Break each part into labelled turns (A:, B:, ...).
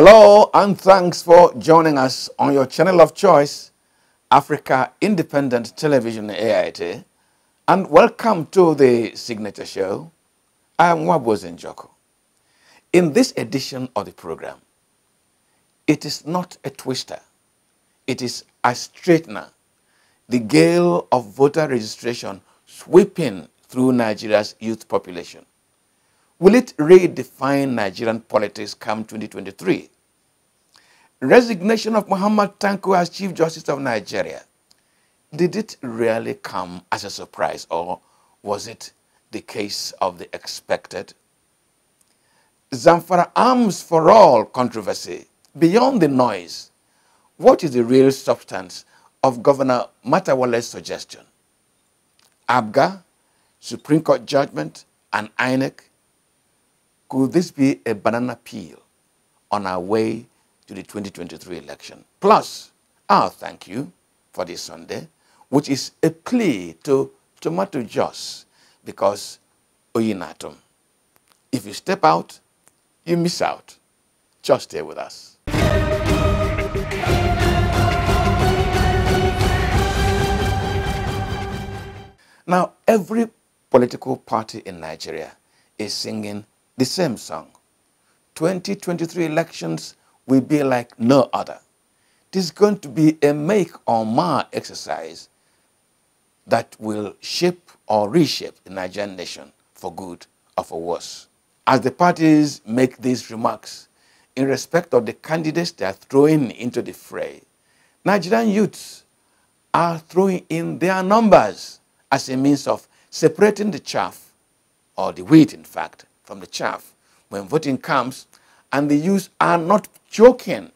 A: Hello and thanks for joining us on your channel of choice, Africa Independent Television AIT, and welcome to the Signature Show. I am Waboz Njoko. In this edition of the program, it is not a twister, it is a straightener. The gale of voter registration sweeping through Nigeria's youth population. Will it redefine Nigerian politics come 2023? Resignation of Muhammad Tanko as Chief Justice of Nigeria. Did it really come as a surprise, or was it the case of the expected? Zamfara Arms for All controversy. Beyond the noise, what is the real substance of Governor Matawale's suggestion? Apga, Supreme Court judgment, and INEC. Could this be a banana peel on our way to the 2023 election? Plus, our thank you for this Sunday, which is a plea to tomato juice because oyinatum. If you step out, you miss out. Just stay with us. Now, every political party in Nigeria is singing the same song. 2023 elections will be like no other. This is going to be a make or mar exercise that will shape or reshape the Nigerian nation for good or for worse. As the parties make these remarks in respect of the candidates they are throwing into the fray, Nigerian youths are throwing in their numbers as a means of separating the chaff, or the wheat in fact, from the chaff when voting comes, and the youth are not joking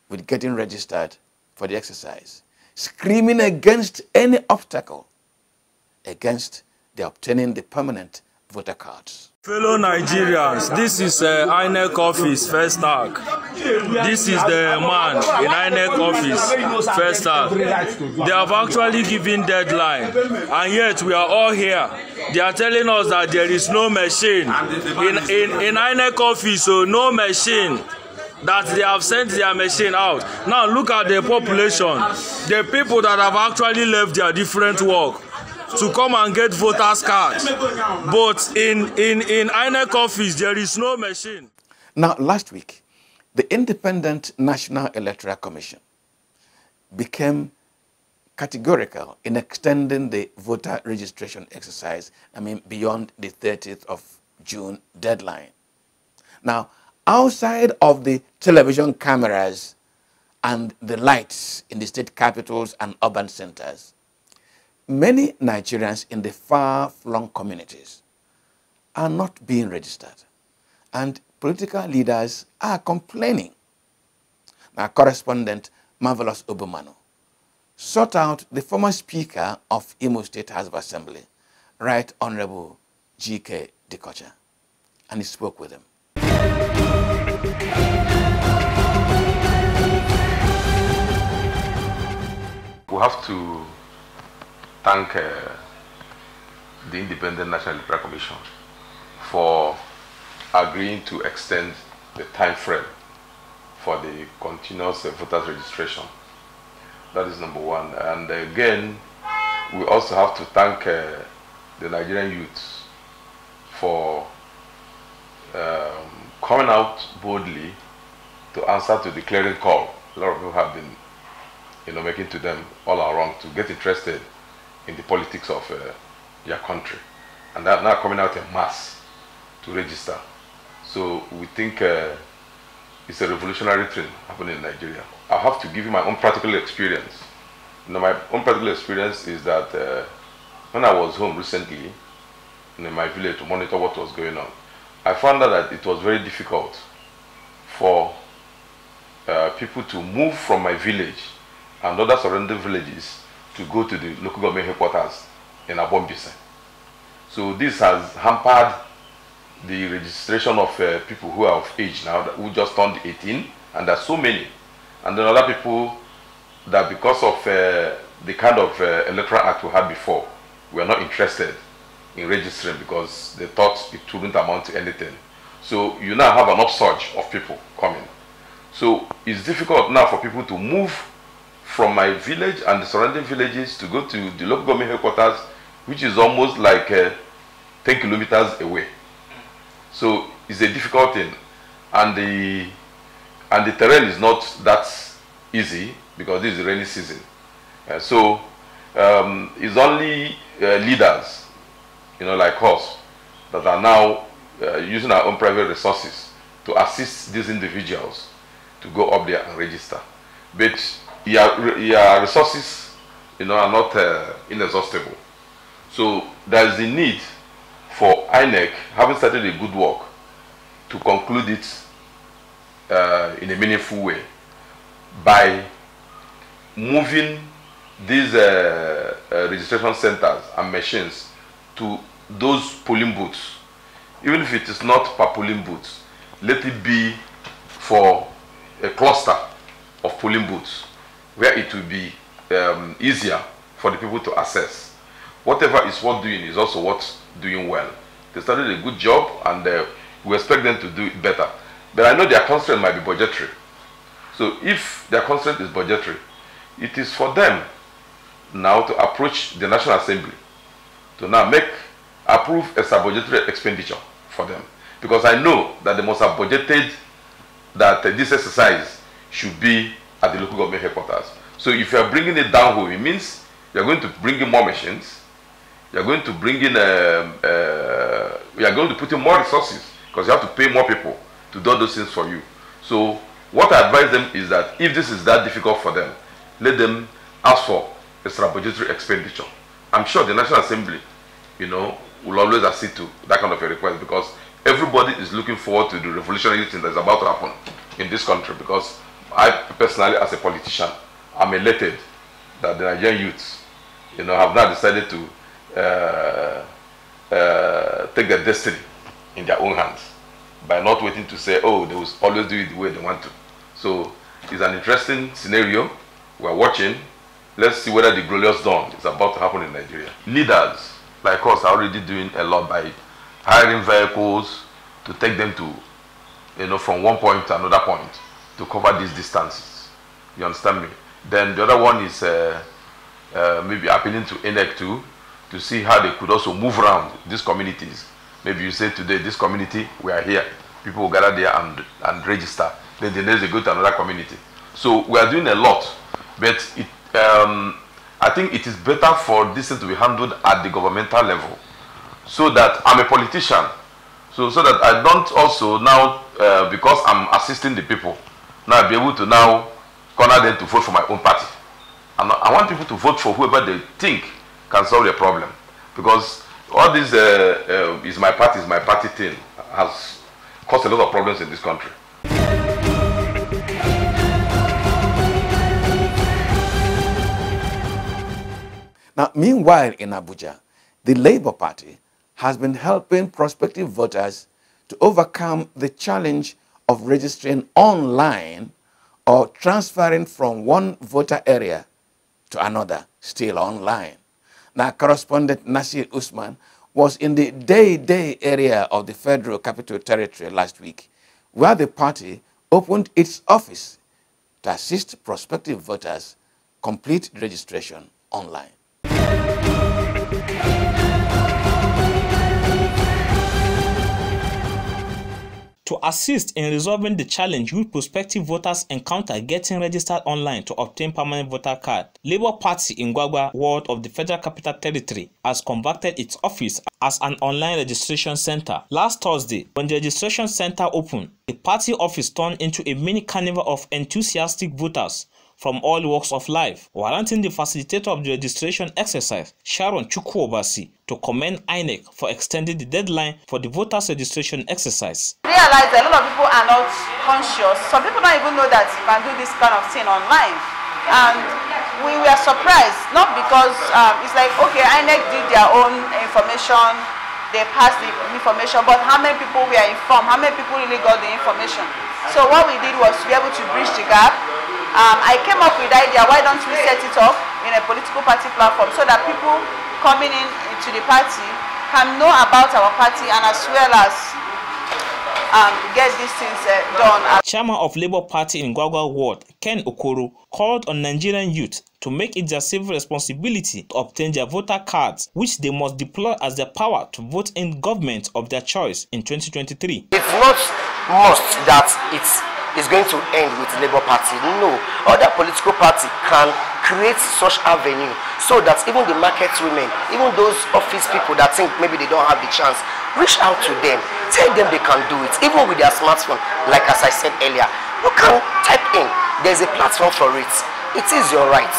A: with getting registered for the exercise, screaming against any obstacle against the obtaining the permanent voter cards.
B: Fellow Nigerians, this is INEC office first tag. This is the man in INEC office first tag. They have actually given deadline, and yet we are all here. They are telling us that there is no machine in INEC office, so no machine. That they have sent their machine out. Now look at the population, the people that have actually left their different work to come and get voters cards. But in INEC office, there is no machine.
A: Now, last week, the Independent National Electoral Commission became categorical in extending the voter registration exercise, beyond the 30th of June deadline. Now, outside of the television cameras and the lights in the state capitals and urban centers, many Nigerians in the far-flung communities are not being registered, and political leaders are complaining. Our correspondent, Marvelous Obumano, sought out the former Speaker of Imo State House of Assembly, Right Honorable G.K. Dikocha, and he spoke with him.
C: We have to thank the Independent National Electoral Commission for agreeing to extend the time frame for the continuous voters registration. That is number one. And again, we also have to thank the Nigerian youths for coming out boldly to answer to the clearing call. A lot of people have been, making to them all around to get interested in the politics of their country, and that now coming out en masse to register. So we think it's a revolutionary thing happening in Nigeria. I have to give you my own practical experience. My own practical experience is that when I was home recently in my village to monitor what was going on, I found out that it was very difficult for people to move from my village and other surrounding villages to go to the local government headquarters in Abombise. So this has hampered the registration of people who are of age now, who just turned 18, and there are so many. And then other people that because of the kind of electoral act we had before, were not interested in registering because they thought it wouldn't amount to anything. So you now have an upsurge of people coming. So it's difficult now for people to move from my village and the surrounding villages to go to the local government headquarters, which is almost like 10 kilometers away. So it's a difficult thing, and the terrain is not that easy because this is the rainy season. So it's only leaders, like us, that are now using our own private resources to assist these individuals to go up there and register. But your resources, are not inexhaustible. So there is the need for INEC, having started a good work, to conclude it in a meaningful way by moving these registration centers and machines to those polling booths. Even if it is not per polling booth, let it be for a cluster of polling booths where it will be easier for the people to access. Whatever is worth doing is also worth doing well. They started a good job, and we expect them to do it better. But I know their constraint might be budgetary. So if their constraint is budgetary, it is for them now to approach the National Assembly to now approve a sub-budgetary expenditure for them. Because I know that they must have budgeted that this exercise should be at the local government headquarters. So if you are bringing it down home, it means you are going to bring in more machines, you are going to bring in, you are going to put in more resources because you have to pay more people to do those things for you. So what I advise them is that if this is that difficult for them, let them ask for extra budgetary expenditure. I'm sure the National Assembly, will always accede to that kind of a request, because everybody is looking forward to the revolutionary thing that's about to happen in this country. Because I personally, as a politician, I'm elated that the Nigerian youths, have now decided to take their destiny in their own hands by not waiting to say, oh, they will always do it the way they want to. So it's an interesting scenario. We're watching. Let's see whether the glorious dawn is about to happen in Nigeria. Leaders like us are already doing a lot by hiring vehicles to take them to, from one point to another point to cover these distances. You understand me? Then the other one is maybe appealing to INEC too, to see how they could also move around these communities. Maybe you say today, this community, we are here. People will gather there and register. Then the next they go to another community. So we are doing a lot, but I think it is better for this thing to be handled at the governmental level, so that I'm a politician, so that I don't also now, because I'm assisting the people, now be able to now corner them to vote for my own party. And I want people to vote for whoever they think can solve the problem, because all this is my party thing has caused a lot of problems in this country.
A: Now, meanwhile in Abuja, the Labour Party has been helping prospective voters to overcome the challenge of registering online or transferring from one voter area to another, still online. Now, correspondent Nasir Usman was in the Day area of the Federal Capital Territory last week, where the party opened its office to assist prospective voters complete registration online.
D: To assist in resolving the challenge which prospective voters encounter getting registered online to obtain permanent voter card, Labour Party in Gwagwa ward of the Federal Capital Territory has converted its office as an online registration center. Last Thursday, when the registration center opened, the party office turned into a mini carnival of enthusiastic voters from all walks of life, warranting the facilitator of the registration exercise, Sharon Chukwuobasi, to commend INEC for extending the deadline for the voters' registration exercise.
E: Realize that a lot of people are not conscious. Some people don't even know that you can do this kind of thing online. And we were surprised, not because it's like, okay, INEC did their own information, they passed the information, but how many people were informed, how many people really got the information? So what we did was to be able to bridge the gap. I came up with the idea, why don't we set it up in a political party platform so that people coming into the party can know about our party, and as well as get these things done.
D: Chairman of Labour Party in Gwagwa Ward, Ken Okoro, called on Nigerian youth to make it their civil responsibility to obtain their voter cards, which they must deploy as their power to vote in government of their choice in 2023.
F: It's not must that it's going to end with Labour Party. No, other political party can create such avenue so that even the market women, even those office people that think maybe they don't have the chance, reach out to them, tell them they can do it, even with their smartphone. Like as I said earlier, you can type in, there's a platform for it. It is your right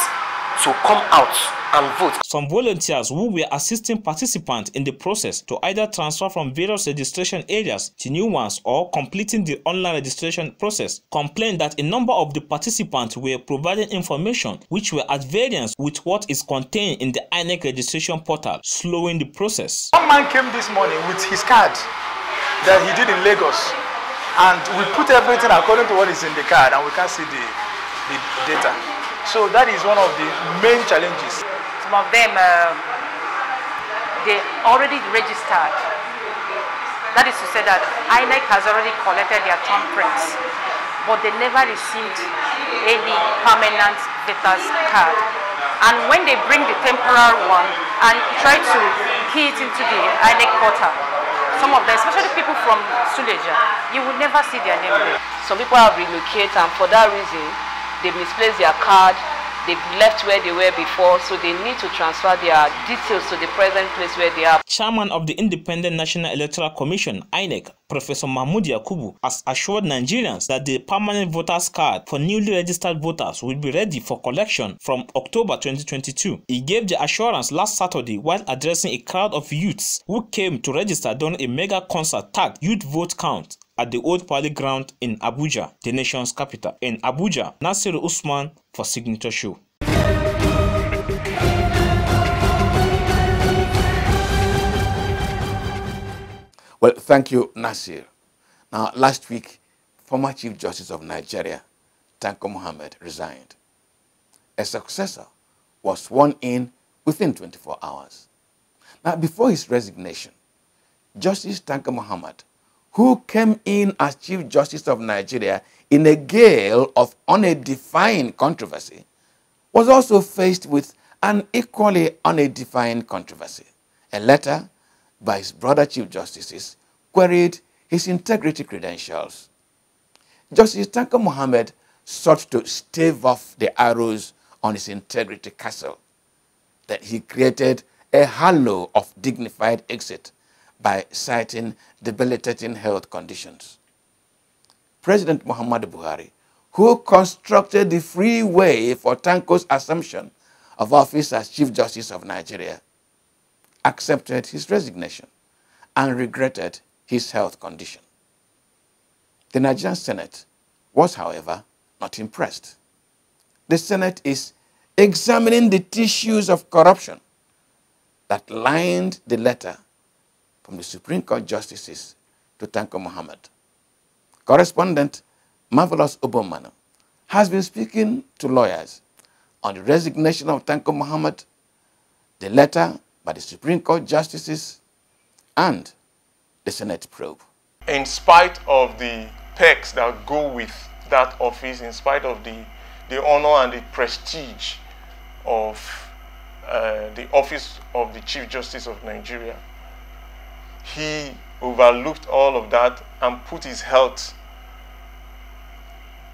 F: to come out and vote.
D: Some volunteers who were assisting participants in the process to either transfer from various registration areas to new ones or completing the online registration process complained that a number of the participants were providing information which were at variance with what is contained in the INEC registration portal, slowing the process.
G: One man came this morning with his card that he did in Lagos, and we put everything according to what is in the card, and we can't see the data. So that is one of the main challenges.
H: Some of them, they already registered. That is to say that INEC has already collected their thumbprints, but they never received any permanent voters card. And when they bring the temporary one and try to key it into the INEC portal, some of them, especially people from Suleja, you will never see their name there.
I: Some people have relocated, and for that reason, they misplaced their card, they've left where they were before, so they need to transfer their details to the present place where they are.
D: Chairman of the Independent National Electoral Commission, INEC, Professor Mahmoud Yakubu, has assured Nigerians that the permanent voters card for newly registered voters will be ready for collection from October 2022. He gave the assurance last Saturday while addressing a crowd of youths who came to register during a mega concert tagged Youth Vote Count at the Old Party Ground in Abuja, the nation's capital. In Abuja, Nasiru Usman for Signature Show.
A: Well, thank you, Nasir. Now, last week, former Chief Justice of Nigeria, Tanko Muhammad, resigned. A successor was sworn in within 24 hours. Now, before his resignation, Justice Tanko Muhammad, who came in as Chief Justice of Nigeria in a gale of unedifying controversy, was also faced with an equally unedifying controversy. A letter by his brother Chief Justices queried his integrity credentials. Justice Tanko Muhammad sought to stave off the arrows on his integrity castle. That he created a halo of dignified exit by citing debilitating health conditions. President Muhammadu Buhari, who constructed the free way for Tanko's assumption of office as Chief Justice of Nigeria, accepted his resignation and regretted his health condition. The Nigerian Senate was, however, not impressed. The Senate is examining the tissues of corruption that lined the letter from the Supreme Court justices to Tanko Muhammad. Correspondent Marvelous Obomano has been speaking to lawyers on the resignation of Tanko Muhammad, the letter by the Supreme Court justices, and the Senate probe.
J: In spite of the perks that go with that office, in spite of the honor and the prestige of the office of the Chief Justice of Nigeria, he overlooked all of that and put his health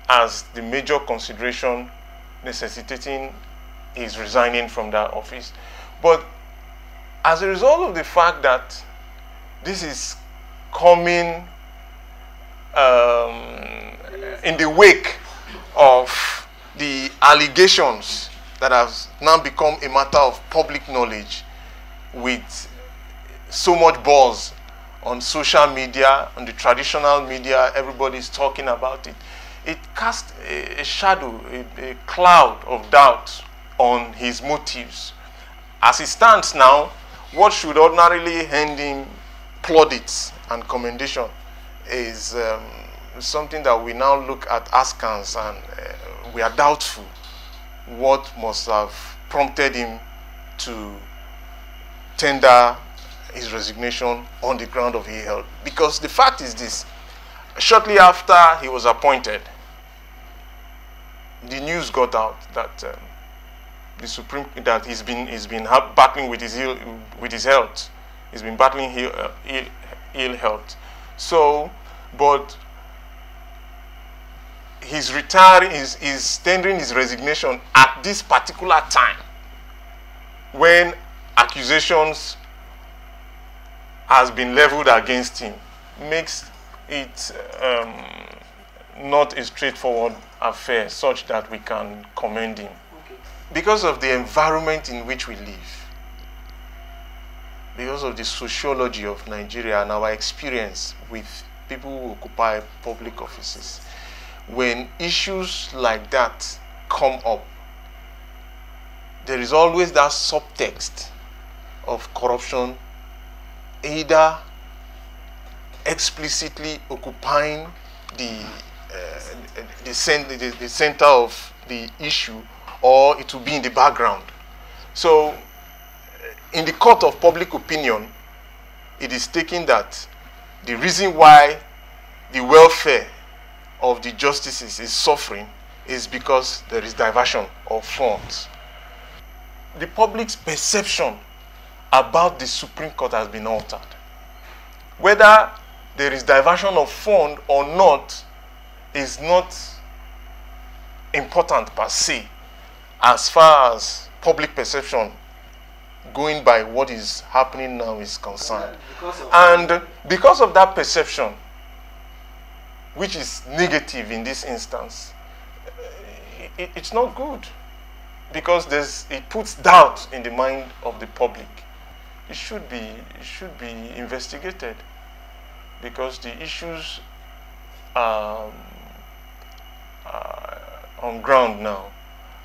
J: as the major consideration necessitating his resigning from that office. But as a result of the fact that this is coming in the wake of the allegations that have now become a matter of public knowledge, with so much buzz on social media, on the traditional media, everybody's talking about it. It casts a shadow, a cloud of doubt on his motives. As it stands now, what should ordinarily hand him plaudits and commendation is something that we now look at askance, and we are doubtful what must have prompted him to tender his resignation on the ground of ill health. Because the fact is this: shortly after he was appointed, the news got out that he's been battling with his health. He's been battling ill health. So, but he's retiring. He's tendering his resignation at this particular time when accusations has been leveled against him. Makes it not a straightforward affair such that we can commend him. Okay. Because of the environment in which we live, because of the sociology of Nigeria and our experience with people who occupy public offices, when issues like that come up, there is always that subtext of corruption, either explicitly occupying the center of the issue, or it will be in the background. So, in the court of public opinion, it is taken that the reason why the welfare of the justices is suffering is because there is diversion of funds. The public's perception about the Supreme Court has been altered. Whether there is diversion of fund or not is not important per se, as far as public perception going by what is happening now is concerned. And because of that perception, which is negative in this instance, it's not good, because it puts doubt in the mind of the public. It should be investigated, because the issues on ground now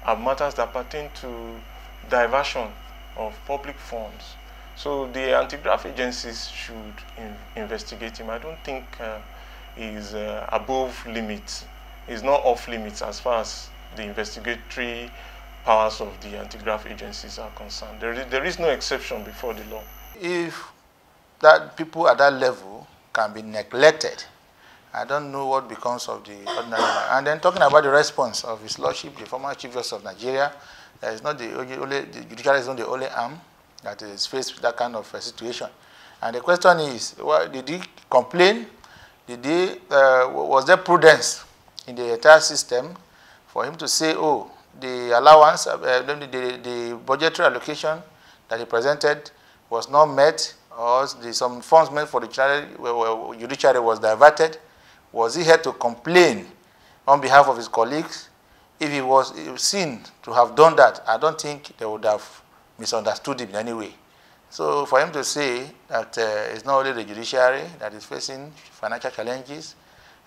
J: are matters that pertain to diversion of public funds. So the anti-graft agencies should investigate him. I don't think he's above limits. He's not off limits as far as the investigatory powers of the anti-graft agencies are concerned. There is no exception before the law.
G: If that people at that level can be neglected, I don't know what becomes of the ordinary man. And then talking about the response of His Lordship, the former Chief Justice of Nigeria, that is not the judiciary is not the only arm that is faced with that kind of situation. And the question is, did he complain? Was there prudence in the entire system for him to say, oh, the allowance, the budgetary allocation that he presented was not met, or some funds meant for the judiciary was diverted? Was he here to complain on behalf of his colleagues? If he was seen to have done that, I don't think they would have misunderstood him in any way. So for him to say that it's not only the judiciary that is facing financial challenges,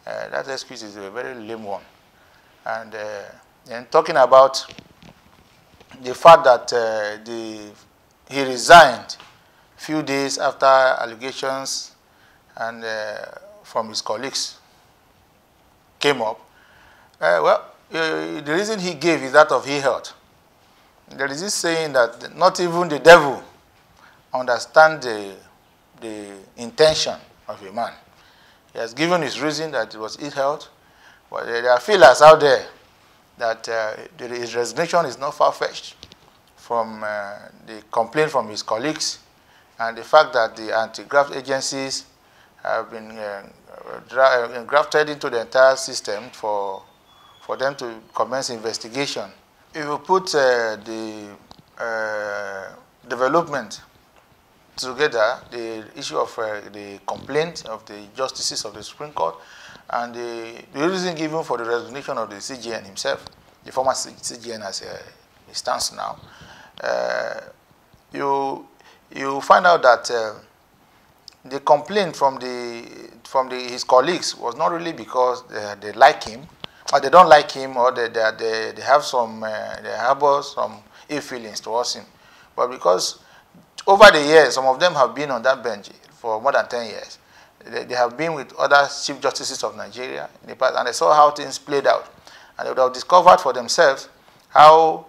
G: that excuse is a very lame one. And talking about the fact that he resigned a few days after allegations and from his colleagues came up, the reason he gave is that of health. There is this saying that not even the devil understands the intention of a man. He has given his reason that it was ill health, but there are feelers out there that his resignation is not far-fetched from the complaint from his colleagues and the fact that the anti-graft agencies have been grafted into the entire system for them to commence investigation. If you put the development together, the issue of the complaint of the justices of the Supreme Court and the reason given for the resignation of the CGN himself, the former CGN as he stands now, you find out that the complaint from his colleagues was not really because they like him, or they don't like him, or they have some they harbor some ill feelings towards him, but because over the years, some of them have been on that bench for more than 10 years. They have been with other Chief Justices of Nigeria in the past, and they saw how things played out. And they would have discovered for themselves how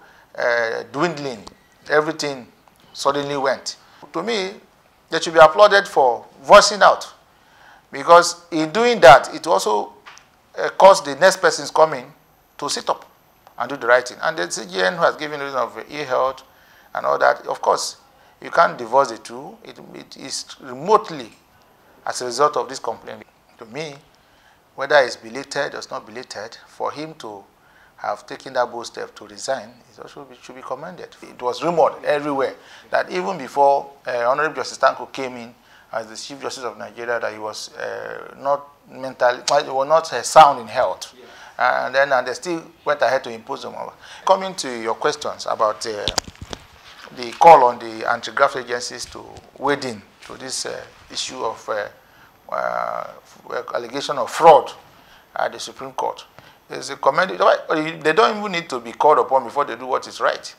G: dwindling everything suddenly went. To me, they should be applauded for voicing out, Because in doing that, it also caused the next person's coming to sit up and do the right thing. And the CGN who has given reason of e-health and all that, of course, you can't divorce the two. It is remotely as a result of this complaint. To me, whether it's belated or it's not belated, for him to have taken that bold step to resign, it also should be commended. It was rumored everywhere that even before Honorable Justice Tanko came in as the Chief Justice of Nigeria, that he was not mentally, he was not sound in health. Yeah. And they still went ahead to impose them. Coming to your questions about the call on the anti-graft agencies to wade in to this issue of allegation of fraud at the Supreme Court. There's a commended, they don't even need to be called upon before they do what is right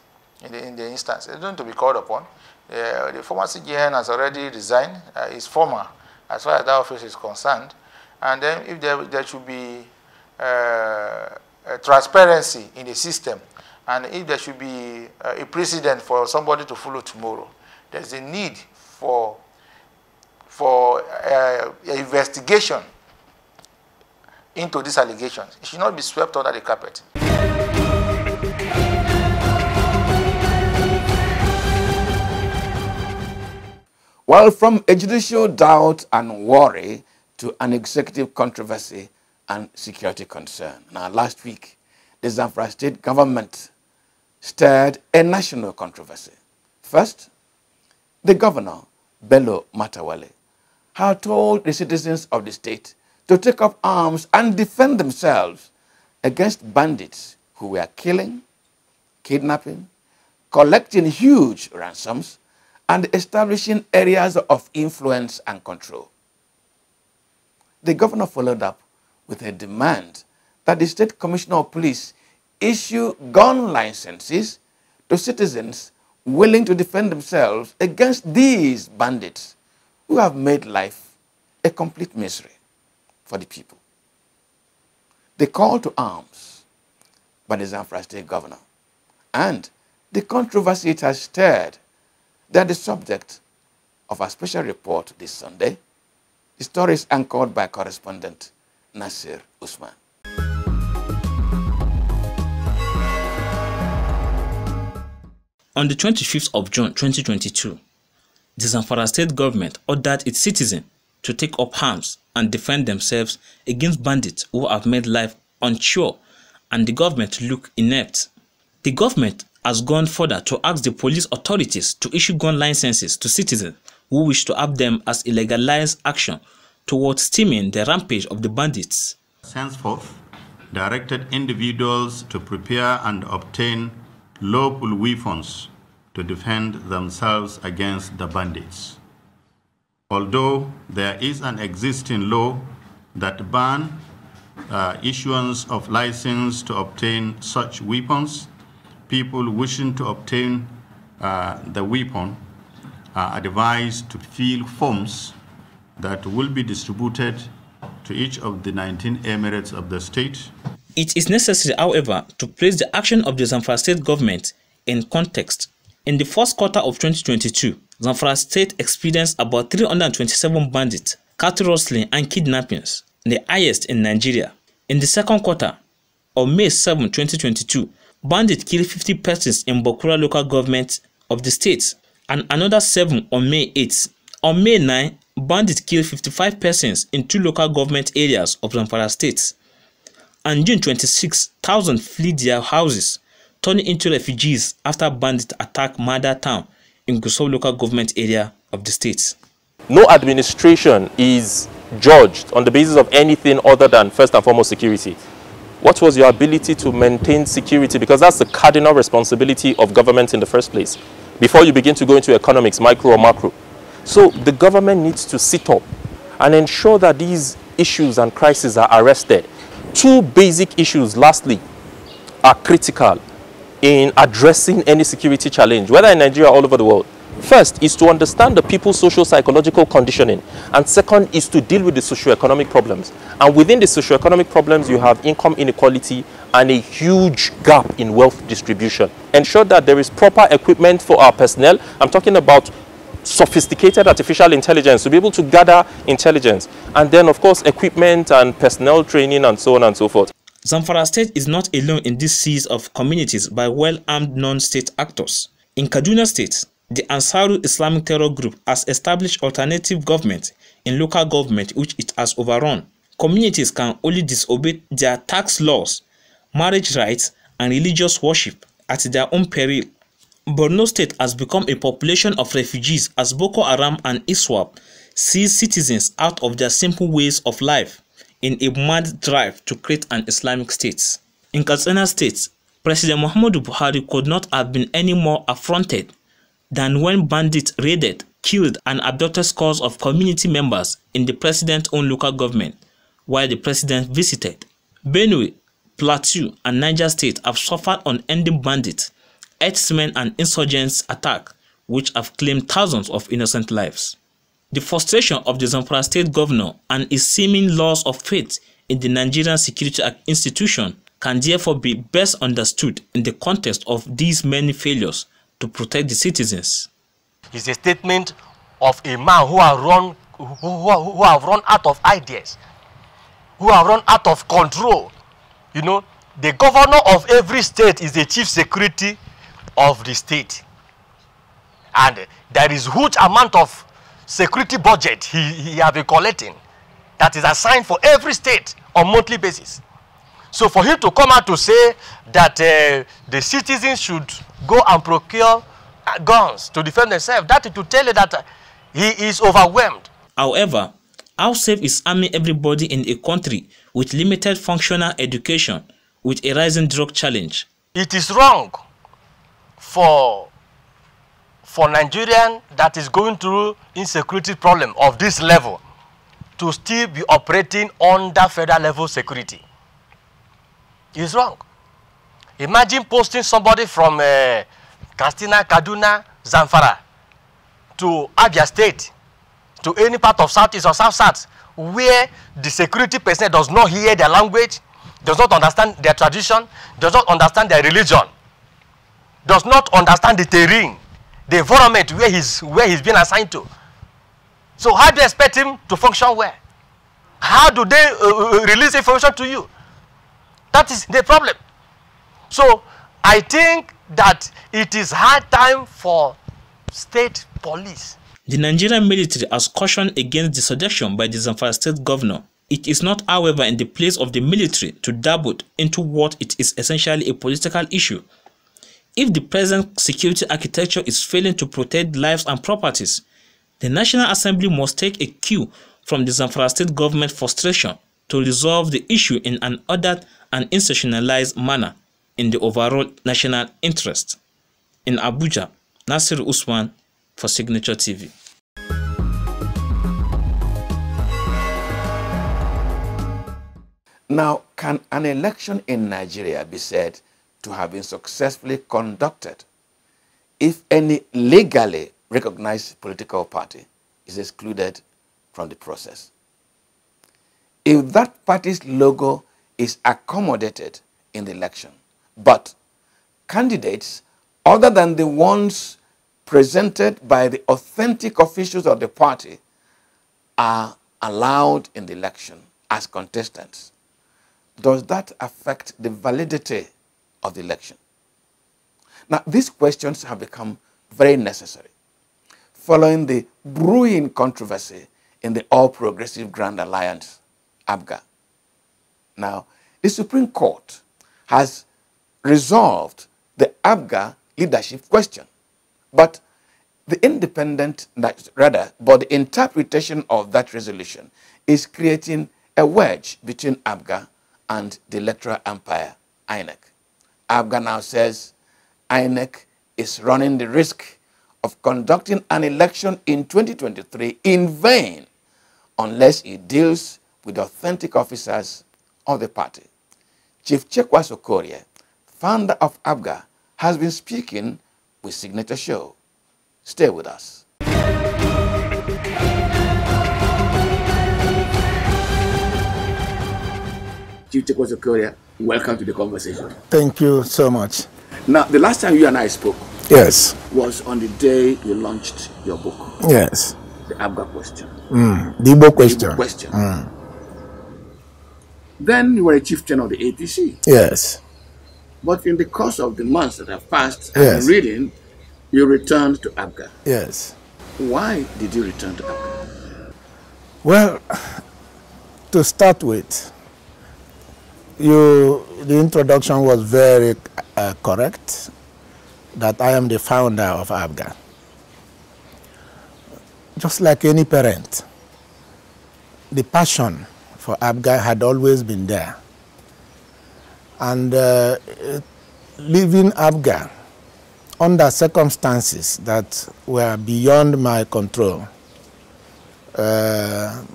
G: in the instance. They don't need to be called upon. The former CGN has already resigned, is former as far as that office is concerned. And then if there should be transparency in the system, and if there should be a precedent for somebody to follow tomorrow, there's a need for investigation into these allegations. It should not be swept under the carpet.
A: Well, from a judicial doubt and worry to an executive controversy and security concern. Now, last week, the Zamfara state government stirred a national controversy. First, the governor, Bello Matawalle, had told the citizens of the state to take up arms and defend themselves against bandits who were killing, kidnapping, collecting huge ransoms, and establishing areas of influence and control. The governor followed up with a demand that the State Commissioner of Police issue gun licenses to citizens willing to defend themselves against these bandits who have made life a complete misery for the people. The call to arms by the Zamfara State Governor and the controversy it has stirred, they are the subject of a special report this Sunday. The story is anchored by correspondent Nasir Usman.
D: On the 25th of June 2022, the Zamfara state government ordered its citizens to take up arms and defend themselves against bandits who have made life unsure and the government look inept. The government has gone further to ask the police authorities to issue gun licenses to citizens who wish to have them as a legalized action towards stemming the rampage of the bandits.
K: Henceforth, directed individuals to prepare and obtain lawful weapons to defend themselves against the bandits. Although there is an existing law that bans issuance of license to obtain such weapons, people wishing to obtain the weapon are advised to fill forms that will be distributed to each of the 19 emirates of the state.
D: It is necessary, however, to place the action of the Zamfara state government in context. In the first quarter of 2022, Zamfara state experienced about 327 bandits, cattle rustling and kidnappings, the highest in Nigeria. In the second quarter, on May 7, 2022, bandits killed 50 persons in Bokura local government of the state, and another 7 on May 8. On May 9, bandits killed 55 persons in 2 local government areas of Zamfara state. On June 26, thousands fled their houses, turning into refugees after bandits attacked Mada town in Gusau local government area of the state.
L: No administration is judged on the basis of anything other than first and foremost security. What was your ability to maintain security? Because that's the cardinal responsibility of government in the first place, before you begin to go into economics, micro or macro. So the government needs to sit up and ensure that these issues and crises are arrested. 2 basic issues, lastly, are critical in addressing any security challenge, whether in Nigeria or all over the world. First is to understand the people's socio-psychological conditioning, and second is to deal with the socio-economic problems. And within the socio-economic problems, you have income inequality and a huge gap in wealth distribution. Ensure that there is proper equipment for our personnel. I'm talking about sophisticated artificial intelligence to be able to gather intelligence, and then of course equipment and personnel training and so on and so forth.
D: Zamfara State is not alone in this siege of communities by well-armed non-state actors. In Kaduna State, the Ansarul Islamic terror group has established alternative government in local government which it has overrun. Communities can only disobey their tax laws, marriage rights, and religious worship at their own peril. Borno State has become a population of refugees as Boko Haram and ISWAP seize citizens out of their simple ways of life in a mad drive to create an Islamic state. In Katsina State, President Muhammadu Buhari could not have been any more affronted than when bandits raided, killed, and abducted scores of community members in the president's own local government while the president visited. Benue, Plateau, and Niger State have suffered unending bandits, herdsmen, and insurgents attack which have claimed thousands of innocent lives. The frustration of the Zamfara State governor and his seeming loss of faith in the Nigerian security institution can therefore be best understood in the context of these many failures to protect the citizens.
M: It's a statement of a man who have run out of ideas, who have run out of control. You know, the governor of every state is the chief security of the state. And there is huge amount of security budget he have been collecting that is assigned for every state on monthly basis. So for him to come out to say that the citizens should go and procure guns to defend themselves, that is to tell you that he is overwhelmed.
D: However, how safe is arming everybody in a country with limited functional education with a rising drug challenge?
M: It is wrong for Nigerian that is going through insecurity problem of this level to still be operating under federal level security. It's wrong. Imagine posting somebody from Katsina, Kaduna, Zamfara to Apga State, to any part of Southeast or South-South, where the security person does not hear their language, does not understand their tradition, does not understand their religion, does not understand the terrain, the environment where he's been assigned to. So how do you expect him to function well? How do they release information to you? That is the problem. So I think that it is high time for state police.
D: The Nigerian military has cautioned against the suggestion by the Zamfara State governor. It is not, however, in the place of the military to dabble into what it is essentially a political issue. If the present security architecture is failing to protect lives and properties, the National Assembly must take a cue from the Zamfara State government frustration to resolve the issue in an ordered and institutionalized manner in the overall national interest. In Abuja, Nasir Usman for Signature TV.
A: Now, can an election in Nigeria be said to have been successfully conducted if any legally recognized political party is excluded from the process? If that party's logo is accommodated in the election, but candidates other than the ones presented by the authentic officials of the party are allowed in the election as contestants, does that affect the validity of the election? Now, these questions have become very necessary following the brewing controversy in the All Progressive Grand Alliance, Apga. Now, the Supreme Court has resolved the Apga leadership question, but the interpretation of that resolution is creating a wedge between Apga and the electoral umpire, INEC. Apga now says INEC is running the risk of conducting an election in 2023 in vain unless it deals with authentic officers of the party. Chief Chekwas Okorie, founder of Apga, has been speaking with Signature Show. Stay with us. Chief Chekwas Okorie, welcome to the conversation.
N: Thank you so much.
A: Now, the last time you and I spoke,
N: Yes.
A: Was on the day you launched your book.
N: Yes.
A: The Apga question.
N: The Igbo question.
A: The Igbo question. Then you were a chieftain of the APC.
N: Yes.
A: But in the course of the months that have passed, I've been reading, you returned to Apga.
N: Yes.
A: Why did you return to Apga?
N: Well, to start with, the introduction was very correct, that I am the founder of Apga. Just like any parent, the passion for Apga had always been there. And leaving Apga under circumstances that were beyond my control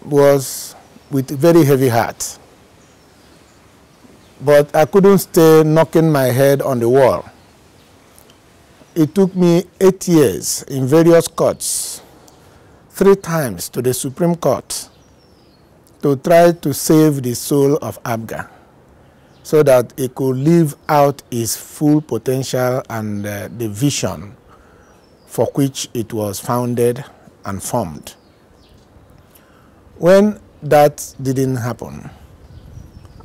N: was with a very heavy heart. But I couldn't stay knocking my head on the wall. It took me 8 years in various courts, 3 times to the Supreme Court, to try to save the soul of Apga so that it could live out its full potential and the vision for which it was founded and formed. When that didn't happen,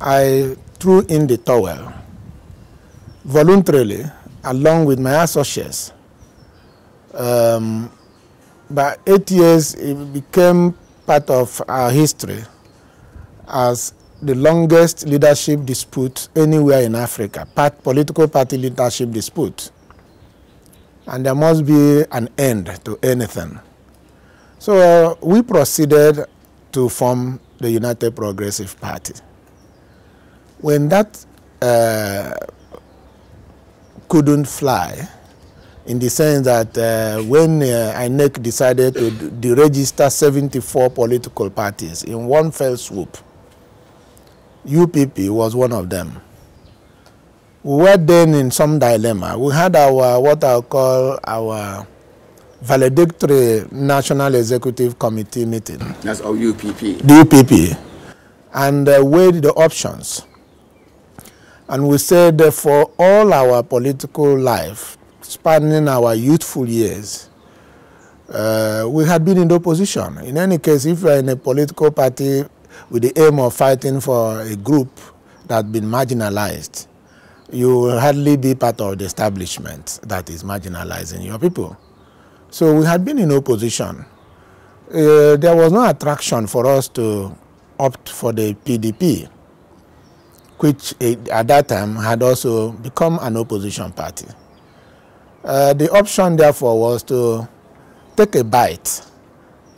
N: I threw in the towel voluntarily along with my associates. By 8 years, it became part of our history as the longest leadership dispute anywhere in Africa, political party leadership dispute. And there must be an end to anything. So we proceeded to form the United Progressive Party. When that couldn't fly, in the sense that when INEC decided to deregister 74 political parties in one fell swoop, UPP was one of them. We were then in some dilemma. We had our, what I'll call our valedictory National Executive Committee meeting.
A: That's our UPP.
N: The UPP. And weighed the options. And we said that for all our political life, spanning our youthful years, we had been in the opposition. In any case, if you are in a political party with the aim of fighting for a group that had been marginalized, you will hardly be part of the establishment that is marginalizing your people. So we had been in opposition. There was no attraction for us to opt for the PDP, which at that time had also become an opposition party. The option, therefore, was to take a bite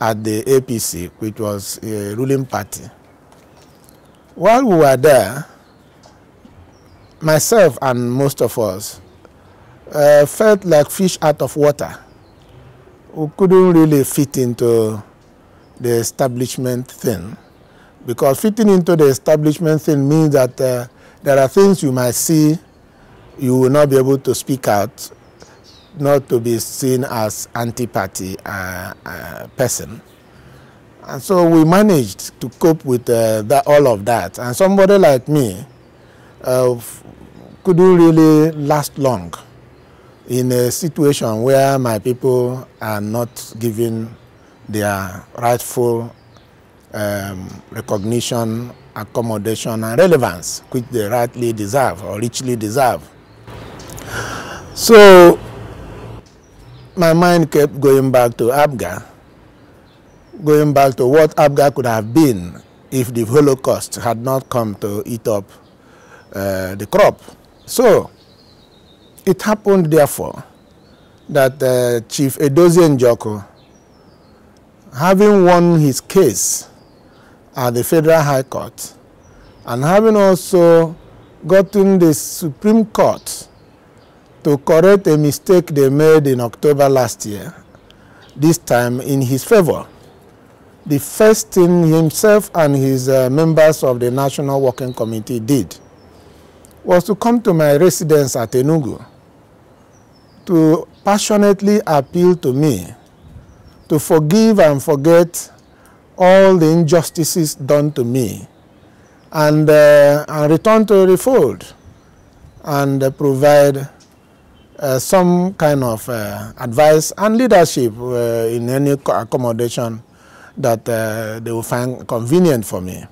N: at the APC, which was a ruling party. While we were there, myself and most of us felt like fish out of water. We couldn't really fit into the establishment thing, because fitting into the establishment thing means that there are things you might see, you will not be able to speak out, not to be seen as anti-party person. And so we managed to cope with all of that. And somebody like me couldn't really last long in a situation where my people are not given their rightful recognition, accommodation, and relevance, which they rightly deserve or richly deserve. So my mind kept going back to Apga, going back to what Apga could have been if the Holocaust had not come to eat up the crop. So it happened, therefore, that Chief Edozie Njoku, having won his case at the Federal High Court, and having also gotten the Supreme Court to correct a mistake they made in October last year, this time in his favor, the first thing himself and his members of the National Working Committee did was to come to my residence at Enugu to passionately appeal to me to forgive and forget all the injustices done to me and return to the fold and provide some kind of advice and leadership in any accommodation that they will find convenient for me.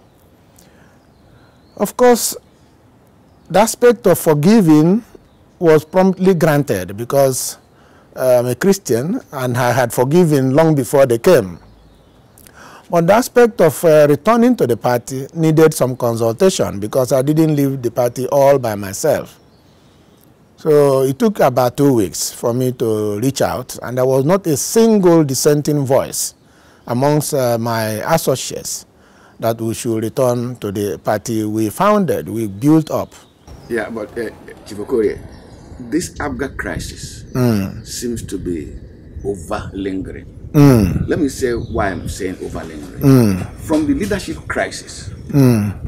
N: Of course, the aspect of forgiving was promptly granted because I'm a Christian and I had forgiven long before they came. But the aspect of returning to the party needed some consultation because I didn't leave the party all by myself. So it took about 2 weeks for me to reach out, and there was not a single dissenting voice amongst my associates that we should return to the party we founded, we built up.
A: Yeah, but Chief Okorie, this Apga crisis seems to be over-lingering. Let me say why I'm saying over-lingering. From the leadership crisis,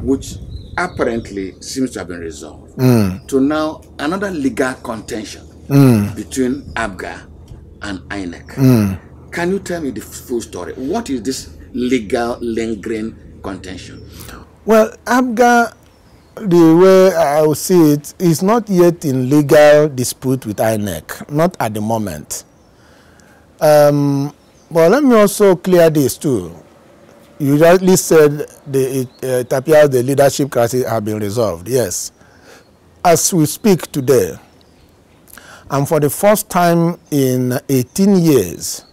A: which apparently seems to have been resolved, to now another legal contention between Apga and INEC. Can you tell me the full story? What is this legal lingering contention? Well,
N: Apga, the way I will see it, is not yet in legal dispute with INEC, not at the moment. But let me also clear this too. You rightly said it appears the leadership crisis has been resolved. Yes. As we speak today, and for the first time in 18 years,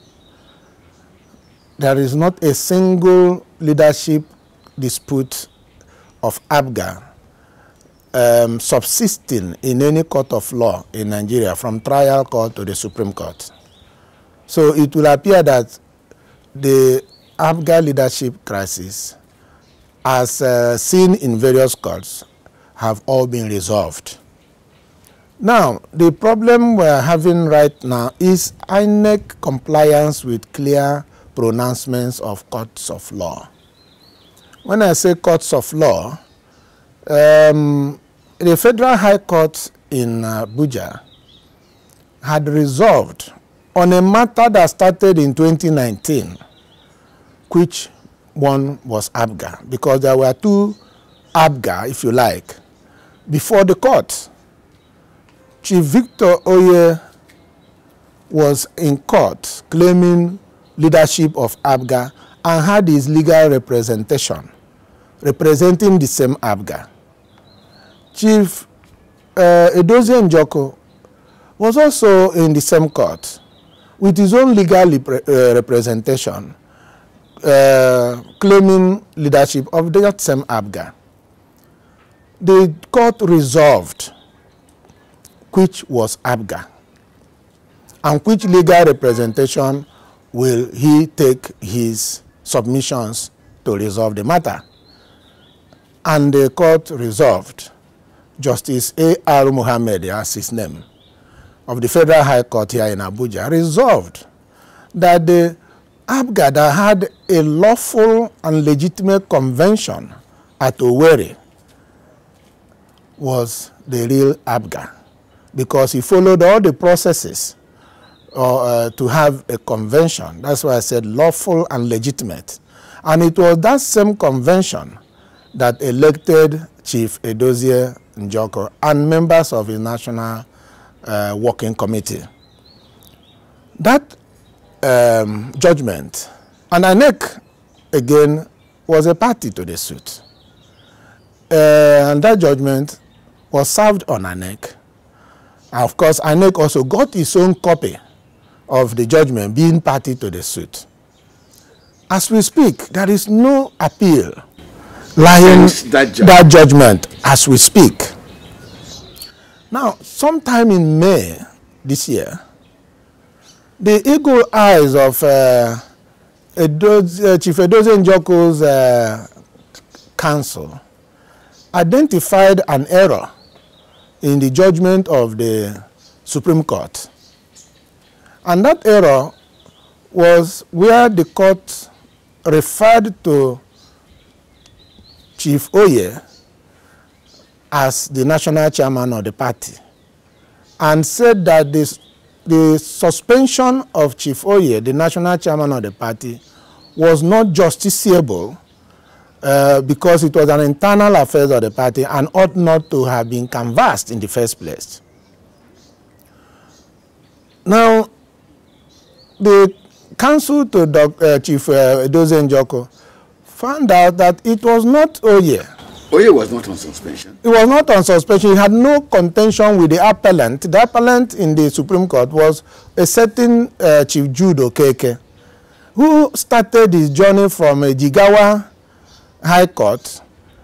N: there is not a single leadership dispute of Apga subsisting in any court of law in Nigeria, from trial court to the Supreme Court. So it will appear that the Apga leadership crisis, as seen in various courts, have all been resolved. Now, the problem we're having right now is INEC compliance with clear pronouncements of courts of law. When I say courts of law, the Federal High Court in Abuja had resolved on a matter that started in 2019, which one was Apga, because there were two Apga, if you like, before the court. Chief Victor Oye was in court claiming leadership of Apga and had his legal representation, representing the same Apga. Chief Edozie Njoko was also in the same court with his own legal representation, claiming leadership of that same Apga. The court resolved which was Apga and which legal representation will he take his submissions to resolve the matter. And the court resolved, Justice A.R. Mohammed, as his name, of the Federal High Court here in Abuja, resolved that the Apga that had a lawful and legitimate convention at Owerri was the real Apga, because he followed all the processes to have a convention. That's why I said lawful and legitimate. And it was that same convention that elected Chief Edozie Njoko and members of his National Working Committee. That judgment, and INEC, again, was a party to the suit. And that judgment was served on INEC. Of course, INEC also got its own copy of the judgment, being party to the suit. As we speak, there is no appeal lying that judgment as we speak. Now, sometime in May this year, the eagle eyes of Chief Edozie Njoko's counsel identified an error in the judgment of the Supreme Court. And that error was where the court referred to Chief Oye as the national chairman of the party and said that the suspension of Chief Oye, the national chairman of the party, was not justiciable because it was an internal affair of the party and ought not to have been canvassed in the first place. Now, the counsel to Chief Edozie Njoku found out that it was not Oye.
A: Oye was not on suspension.
N: He was not on suspension. He had no contention with the appellant. The appellant in the Supreme Court was a certain Chief Jude Okeke, who started his journey from Jigawa High Court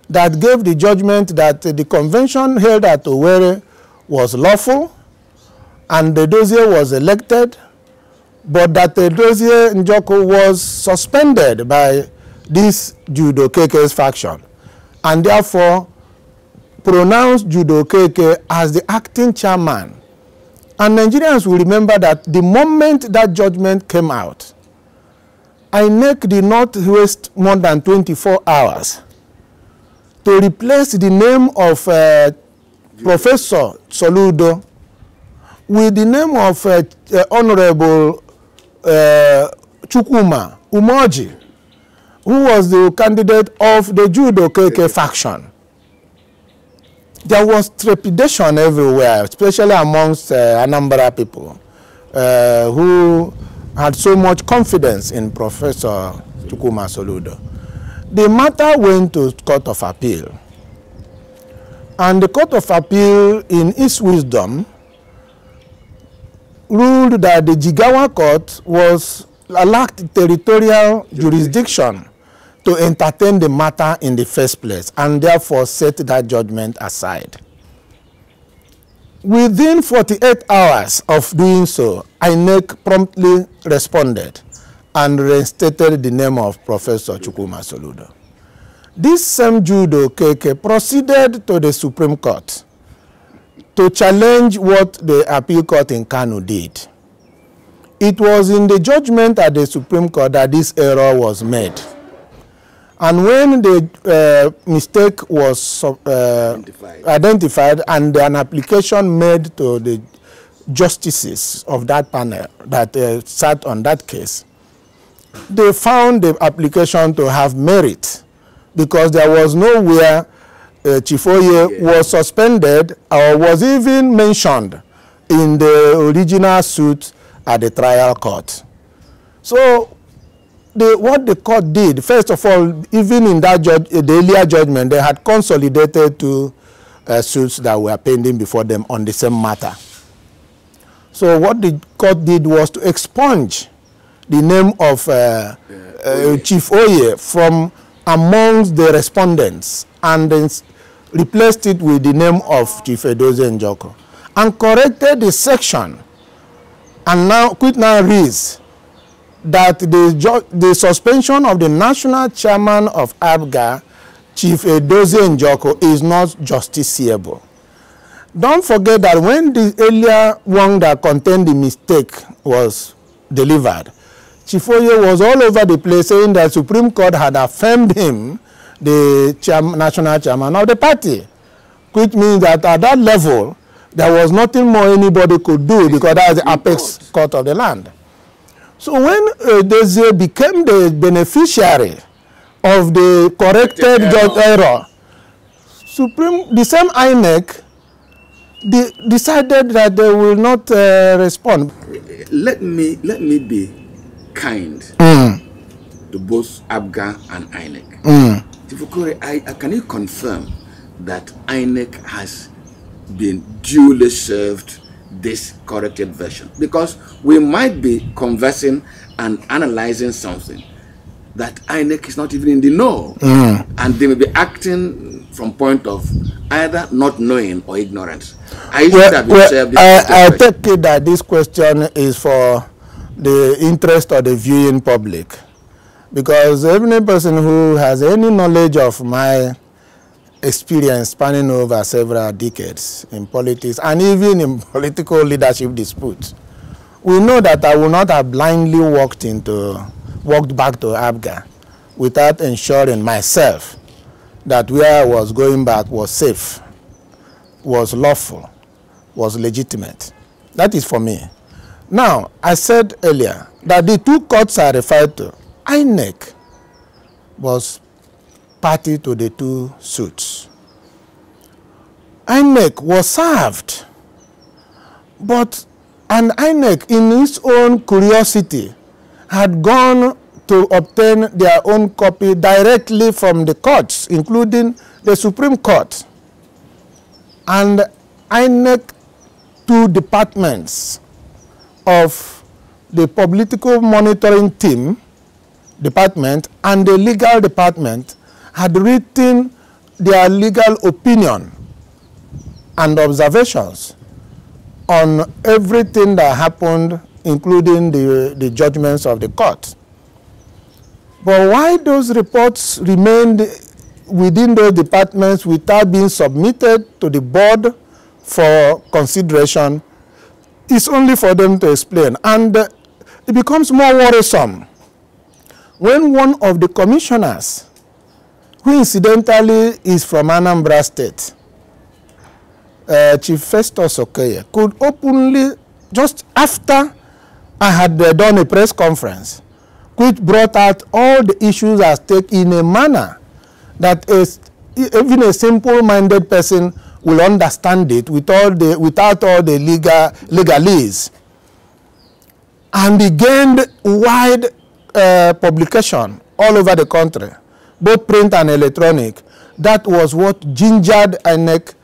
N: that gave the judgment that the convention held at Owerri was lawful and Edozie was elected, but that Edozie Njoku was suspended by this Jude Okeke's faction, and therefore pronounced Jude Okeke as the acting chairman. And Nigerians will remember that the moment that judgment came out, INEC did not waste more than 24 hours to replace the name of Professor Soludo with the name of Honorable Chukwuma Umoji, who was the candidate of the Jude Okeke faction. There was trepidation everywhere, especially amongst Anambra people who had so much confidence in Professor Chukwuma Soludo. The matter went to Court of Appeal. And the Court of Appeal, in its wisdom, ruled that the Jigawa Court lacked territorial jurisdiction to entertain the matter in the first place, and therefore set that judgment aside. Within 48 hours of doing so, INEC promptly responded and reinstated the name of Professor Chukwuma Soludo. This same Jude Okeke proceeded to the Supreme Court to challenge what the appeal court in Kano did. It was in the judgment at the Supreme Court that this error was made. And when the mistake was identified and an application made to the justices of that panel that sat on that case, they found the application to have merit because there was nowhere Chief Oye was suspended or was even mentioned in the original suit at the trial court. So what the court did, first of all, even in that the earlier judgment, they had consolidated two suits that were pending before them on the same matter. So what the court did was to expunge the name of Chief Oye from amongst the respondents and then replaced it with the name of Chief Edozie Njoku and corrected the section, and now reads that the suspension of the national chairman of Apga, Chief Edozie Njoku, is not justiciable. Don't forget that when the earlier one that contained the mistake was delivered, Chief Oye was all over the place saying that Supreme Court had affirmed him the national chairman of the party, which means that at that level, there was nothing more anybody could do because that is the apex court of the land. So when Edozie became the beneficiary of the corrected error, the same INEC decided that they will not respond.
A: Let me be kind to both Apga and INEC. Tifukuri, can you confirm that INEC has been duly served this corrected version? Because we might be conversing and analyzing something that INEC is not even in the know, and they may be acting from point of either not knowing or ignorance. I
N: take it that this question is for the interest of the viewing public, because any person who has any knowledge of my experience spanning over several decades in politics and even in political leadership disputes, we know that I will not have blindly walked back to Apga without ensuring myself that where I was going back was safe, was lawful, was legitimate. That is for me. Now, I said earlier that the two courts I referred to, INEC was party to the two suits. INEC was served, but And INEC, in its own curiosity, had gone to obtain their own copy directly from the courts, including the Supreme Court. And INEC, two departments of the political monitoring team department and the legal department had written their legal opinion and observations on everything that happened, including the judgments of the court. But why those reports remained within those departments without being submitted to the board for consideration is only for them to explain. And it becomes more worrisome when one of the commissioners, who incidentally is from Anambra State, Chief Festus Okoye, could openly, just after I had done a press conference, which brought out all the issues at stake in a manner that even a simple-minded person will understand it without all the legalese. And he gained wide publication all over the country, both print and electronic. That was what gingered INEC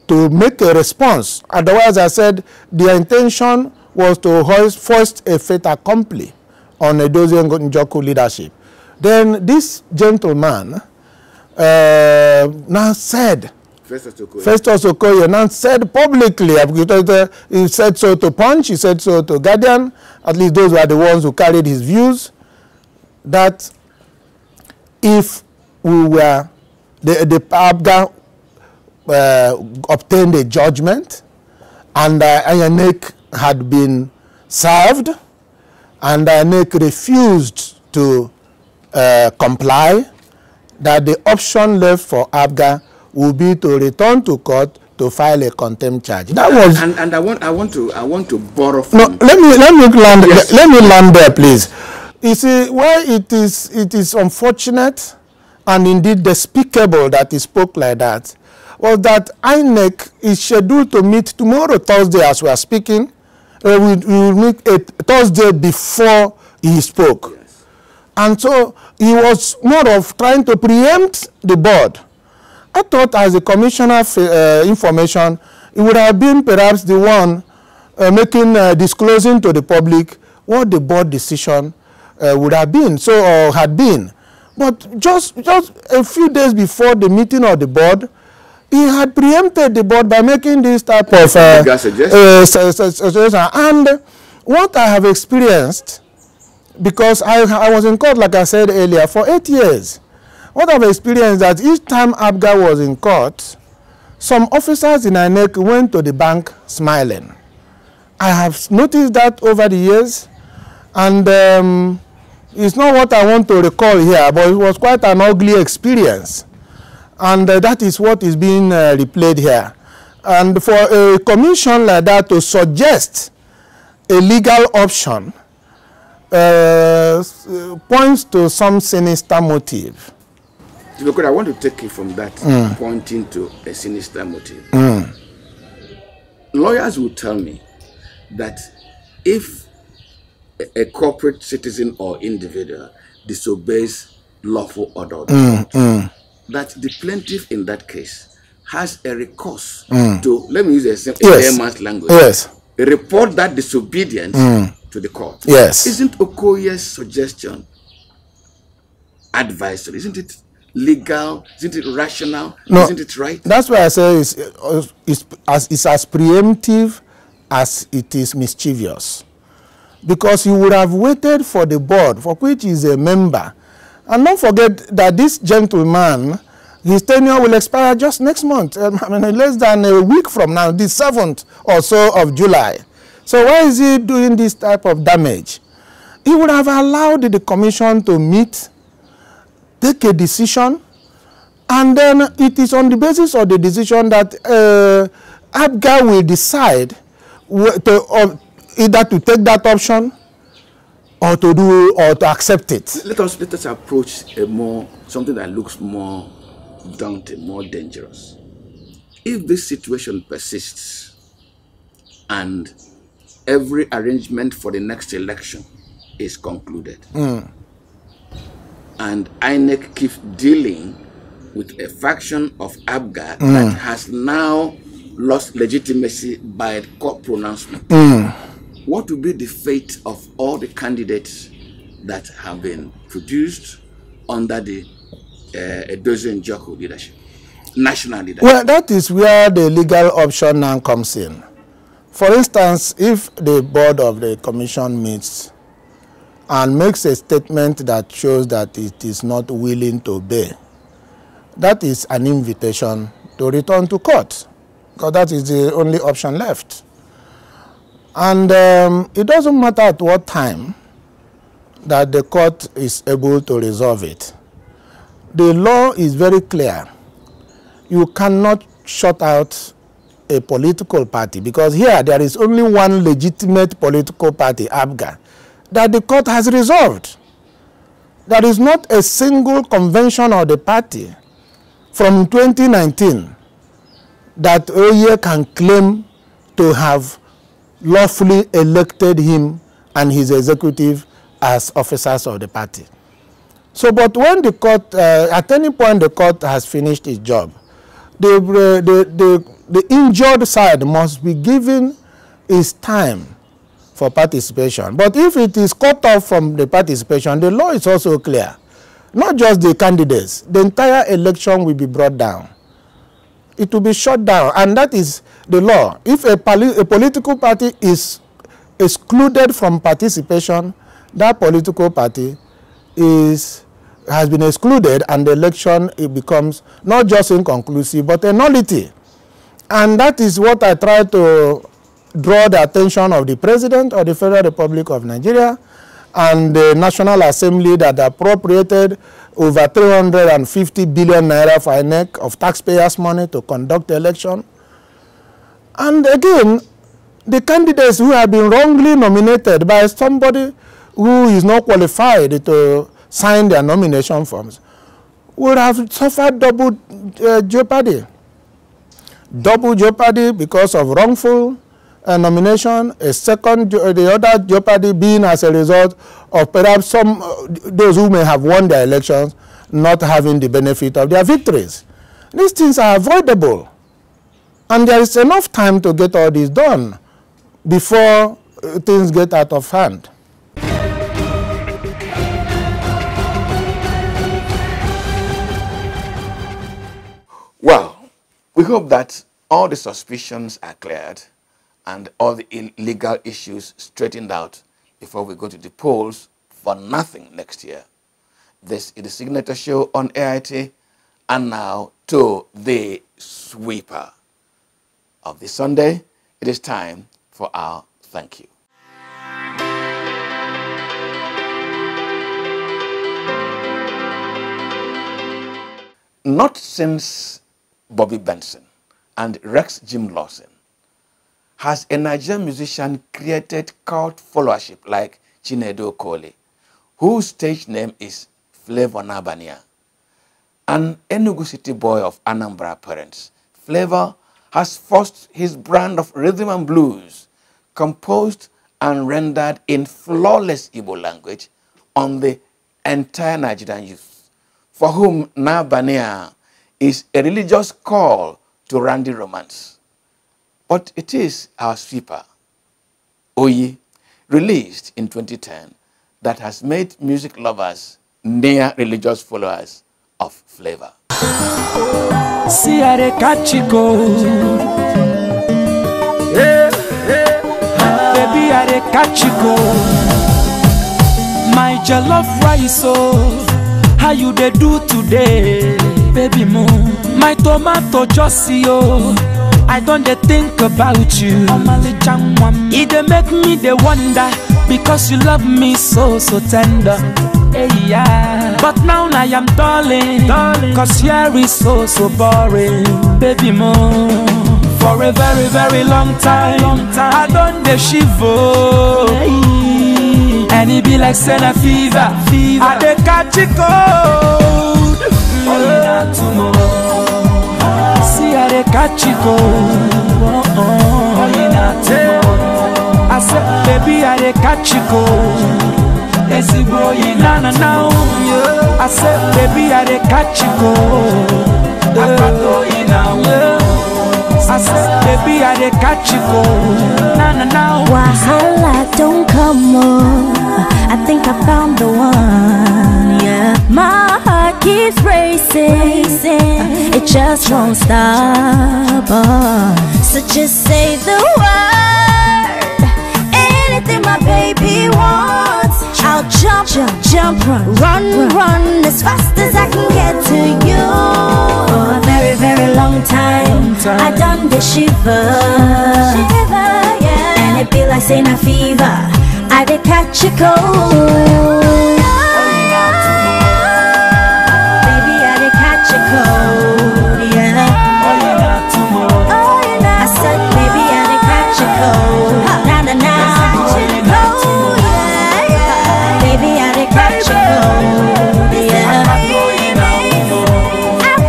N: to make a response. Otherwise, I said their intention was to foist a fait accompli on Edozie Njoku leadership. Then this gentleman now said, Festus Okoye now said publicly, he said so to Punch, he said so to Guardian, at least those were the ones who carried his views, that if we were, the Apga obtained a judgment and INEC had been served and INEC refused to comply, that the option left for Apga would be to return to court to file a contempt charge. That was,
A: and I want to borrow from.
N: No, let me land there, please. You see, why it is unfortunate and indeed despicable that he spoke like that was that INEC is scheduled to meet tomorrow, Thursday, as we are speaking. We will meet Thursday before he spoke. Yes. And so he was more of trying to preempt the board. I thought as a commissioner of information, it would have been perhaps the one disclosing to the public what the board decision would have been, or had been. But just a few days before the meeting of the board, he had preempted the board by making this type of suggestion. And what I have experienced, because I was in court, like I said earlier, for 8 years, what I've experienced that each time Apga was in court, some officers in INEC went to the bank smiling. I have noticed that over the years, and it's not what I want to recall here, but it was quite an ugly experience. And that is what is being replayed here. And for a commission like that to suggest a legal option points to some sinister motive.
A: Because I want to take it from that pointing to a sinister motive. Lawyers will tell me that if a corporate citizen or individual disobeys lawful order of the court, that the plaintiff in that case has a recourse to, let me use a layman's language, report that disobedience to the court.
N: Yes.
A: Isn't Okoye's suggestion advisory? Isn't it legal? Isn't it rational?
N: No,
A: isn't it right?
N: That's why I say it's as preemptive as it is mischievous. Because he would have waited for the board, for which he is a member. And don't forget that this gentleman, his tenure will expire just next month. I mean, less than a week from now, the 7th or so of July. So why is he doing this type of damage? He would have allowed the commission to meet, take a decision, and then it is on the basis of the decision that Apga will decide either to take that option or to accept it.
A: Let us approach something that looks more daunting, more dangerous. If this situation persists and every arrangement for the next election is concluded. And INEC keeps dealing with a faction of Apga that has now lost legitimacy by court pronouncement. What will be the fate of all the candidates that have been produced under the Edozie Njoku leadership, national leadership?
N: Well, that is where the legal option now comes in. For instance, if the board of the commission meets and makes a statement that shows that it is not willing to obey, that is an invitation to return to court, because that is the only option left. And it doesn't matter at what time that the court is able to resolve it. The law is very clear. You cannot shut out a political party, because here there is only one legitimate political party, Apga, that the court has resolved. There is not a single convention of the party from 2019 that Oye can claim to have lawfully elected him and his executive as officers of the party. So, but when the court, at any point the court has finished its job, the injured side must be given its time for participation. But if it is cut off from the participation, the law is also clear. Not just the candidates, the entire election will be brought down. It will be shut down, and that is the law. If a political party is excluded from participation, that political party has been excluded, and the election, it becomes not just inconclusive, but a nullity. And that is what I try to draw the attention of the President of the Federal Republic of Nigeria and the National Assembly that appropriated over 350 billion naira for INEC of taxpayers' money to conduct the election. And again, the candidates who have been wrongly nominated by somebody who is not qualified to sign their nomination forms would have suffered double jeopardy. Double jeopardy because of wrongful nomination, a second, the other jeopardy being as a result of perhaps those who may have won their elections not having the benefit of their victories. These things are avoidable. And there is enough time to get all this done before things get out of hand.
A: Well, we hope that all the suspicions are cleared and all the illegal issues straightened out before we go to the polls for nothing next year. This is the Signature Show on AIT, and now to the sweeper of the Sunday. It is time for our thank you. Not since Bobby Benson and Rex Jim Lawson has a Nigerian musician created cult followership like Chinedu Okoli, whose stage name is Flavor Nabania. An Enugu City boy of Anambra parents, Flavor has forced his brand of rhythm and blues, composed and rendered in flawless Igbo language, on the entire Nigerian youth, for whom Nabania is a religious call to randy romance. But it is our sweeper, Oyi, released in 2010, that has made music lovers near religious followers of Flavor.
O: See how they catch you go. Yeah, yeah. Baby, how they catch you go. My jollof rice, oh, how you they do today, baby moon. My tomato just see, oh, I don't they think about you. It they make me they wonder, because you love me so tender. Hey, yeah. But now I am darling, cause here is so boring, baby moon. For a very long time, I don't they shiver. Hey. And it be like Senna fever. I they catch it cold. See how they catch it cold. I say baby, I dey catch you go. Na na na, I said, baby, I dey catch you go. I said, baby, I dey catch you go. Na na na.
P: Wahala don't come on. I think I found the one. Yeah, my heart keeps racing. It just won't stop. So just say the word. Anything my baby wants, I'll jump, run as fast as I can get to you. For a very, very long time, I done the shiver, yeah. And it be like saying a fever. I did catch a cold. Baby, I did catch a cold, yeah. I said, baby, I did catch a cold. Na na na. Oh, yeah. Baby, I did catch a cold, yeah.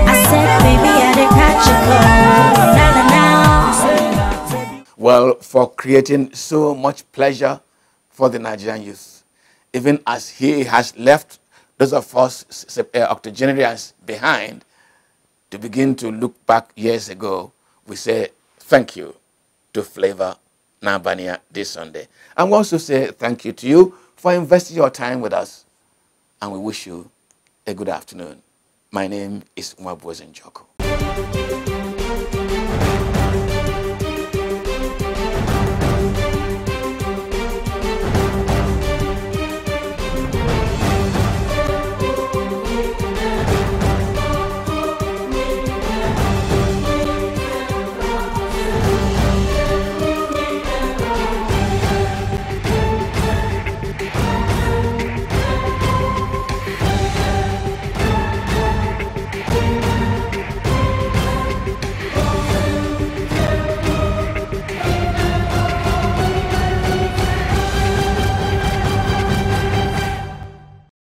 P: I said, baby, I did catch a cold. Na na na.
A: Well, for creating so much pleasure for the Nigerian youth, even as he has left those of us octogenarians behind to begin to look back years ago, we say thank you to Flavor Nabania this Sunday. And we also say thank you to you for investing your time with us, and we wish you a good afternoon. My name is Mwabuozen Joko.